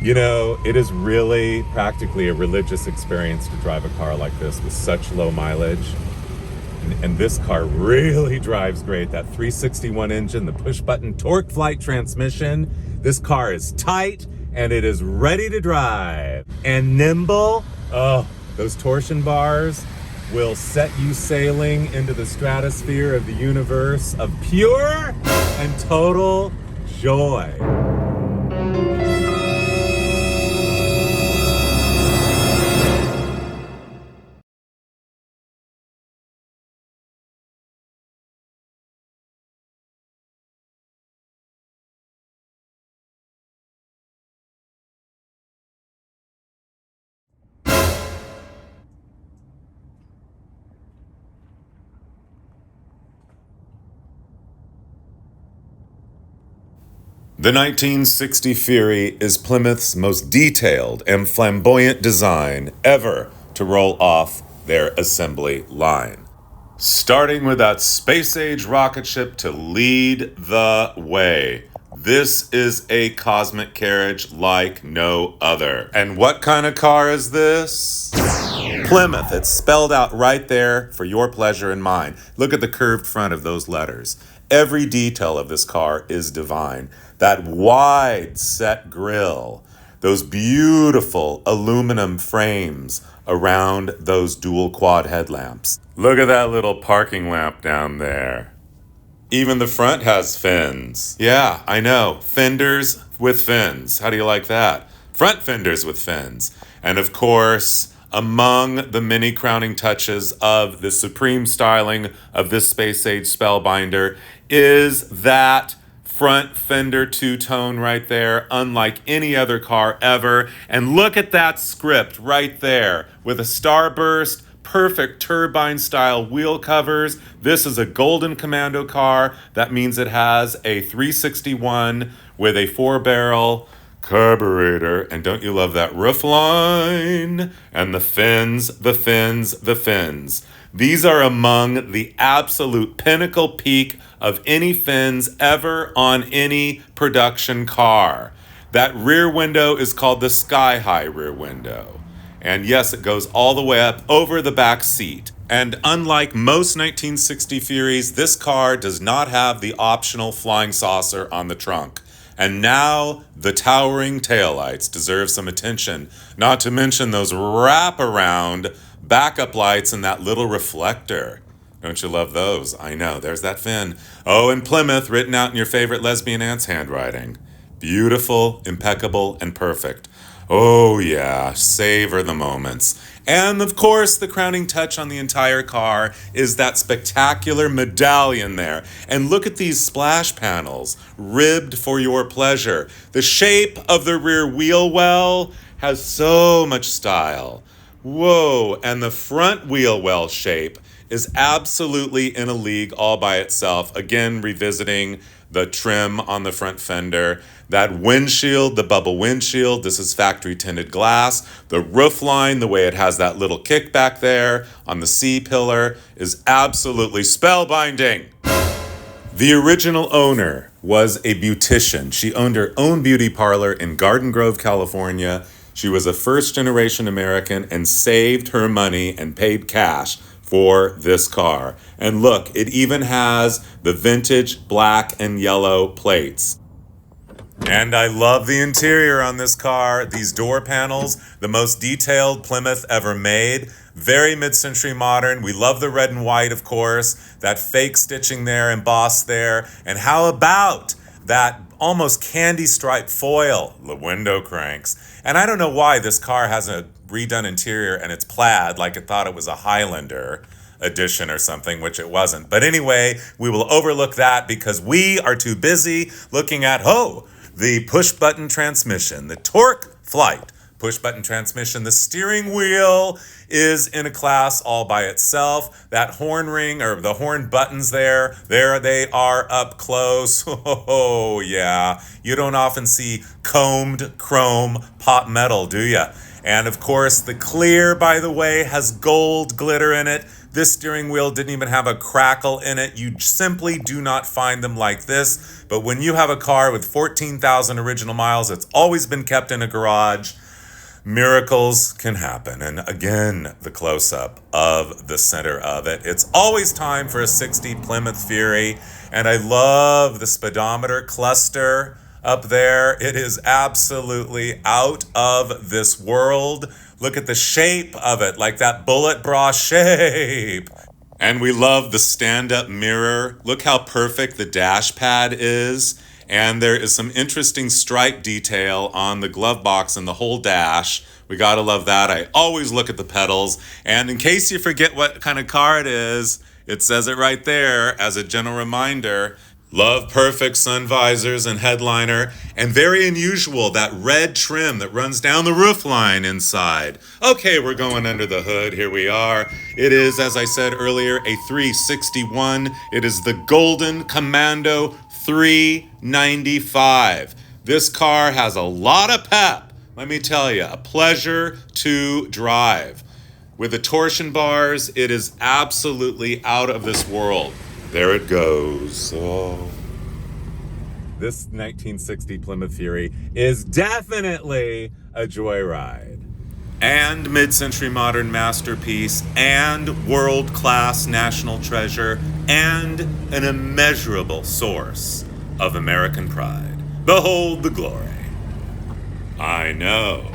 You know, it is really practically a religious experience to drive a car like this with such low mileage. And this car really drives great. That 361 engine, the push button torque flight transmission. This car is tight and it is ready to drive. And nimble. Oh, those torsion bars will set you sailing into the stratosphere of the universe of pure and total joy. The 1960 Fury is Plymouth's most detailed and flamboyant design ever to roll off their assembly line. Starting with that space-age rocket ship to lead the way. This is a cosmic carriage like no other. And what kind of car is this? Plymouth. It's spelled out right there for your pleasure and mine. Look at the curved front of those letters. Every detail of this car is divine. That wide set grille, those beautiful aluminum frames around those dual quad headlamps. Look at that little parking lamp down there. Even the front has fins. Yeah, I know. Fenders with fins. How do you like that? Front fenders with fins. And of course, among the many crowning touches of the supreme styling of this space-age spellbinder is that front fender two-tone right there, unlike any other car ever. And look at that script right there with a starburst, perfect turbine-style wheel covers. This is a Golden Commando car. That means it has a 361 with a 4-barrel carburetor. And don't you love that roof line? And the fins, the fins, the fins. These are among the absolute pinnacle peak of any fins ever on any production car. That rear window is called the sky-high rear window. And yes, it goes all the way up over the back seat. And unlike most 1960 Furies, this car does not have the optional flying saucer on the trunk. And now the towering taillights deserve some attention, not to mention those wraparound backup lights and that little reflector. Don't you love those? I know, there's that fin. Oh, and Plymouth, written out in your favorite lesbian aunt's handwriting. Beautiful, impeccable, and perfect. Oh yeah, savor the moments. And of course, the crowning touch on the entire car is that spectacular medallion there. And look at these splash panels, ribbed for your pleasure. The shape of the rear wheel well has so much style. Whoa, and the front wheel well shape is absolutely in a league all by itself. Again, revisiting the trim on the front fender. That windshield, the bubble windshield, this is factory tinted glass. The roof line, the way it has that little kickback there on the C-pillar is absolutely spellbinding. The original owner was a beautician. She owned her own beauty parlor in Garden Grove, California. She was a first-generation American and saved her money and paid cash for this car. And look, it even has the vintage black and yellow plates. And I love the interior on this car. These door panels, the most detailed Plymouth ever made. Very mid-century modern. We love the red and white, of course. That fake stitching there, embossed there. And how about that almost candy stripe foil, the window cranks. And I don't know why this car has a redone interior and it's plaid, like it thought it was a Highlander edition or something, which it wasn't. But anyway, we will overlook that because we are too busy looking at, the push-button transmission, the torque flight push-button transmission. The steering wheel is in a class all by itself. That horn ring, or the horn buttons there they are up close. Oh, yeah. You don't often see combed chrome pot metal, do ya? And of course, the clear, by the way, has gold glitter in it. This steering wheel didn't even have a crackle in it. You simply do not find them like this. But when you have a car with 14,000 original miles, it's always been kept in a garage, miracles can happen. And again, the close-up of the center of it. It's always time for a 60 Plymouth Fury. And I love the speedometer cluster up there. It is absolutely out of this world. Look at the shape of it, like that bullet bra shape. And we love the stand-up mirror. Look how perfect the dash pad is. And there is some interesting stripe detail on the glove box and the whole dash. We gotta love that. I always look at the pedals. And in case you forget what kind of car it is, it says it right there as a gentle reminder. Love perfect sun visors and headliner, and very unusual, that red trim that runs down the roofline inside. Okay, we're going under the hood. Here we are. It is, as I said earlier, a 361. It is the Golden Commando 395. This car has a lot of pep. Let me tell you, a pleasure to drive. With the torsion bars, it is absolutely out of this world. There it goes. Oh. This 1960 Plymouth Fury is definitely a joyride. And mid-century modern masterpiece, and world-class national treasure, and an immeasurable source of American pride. Behold the glory. I know.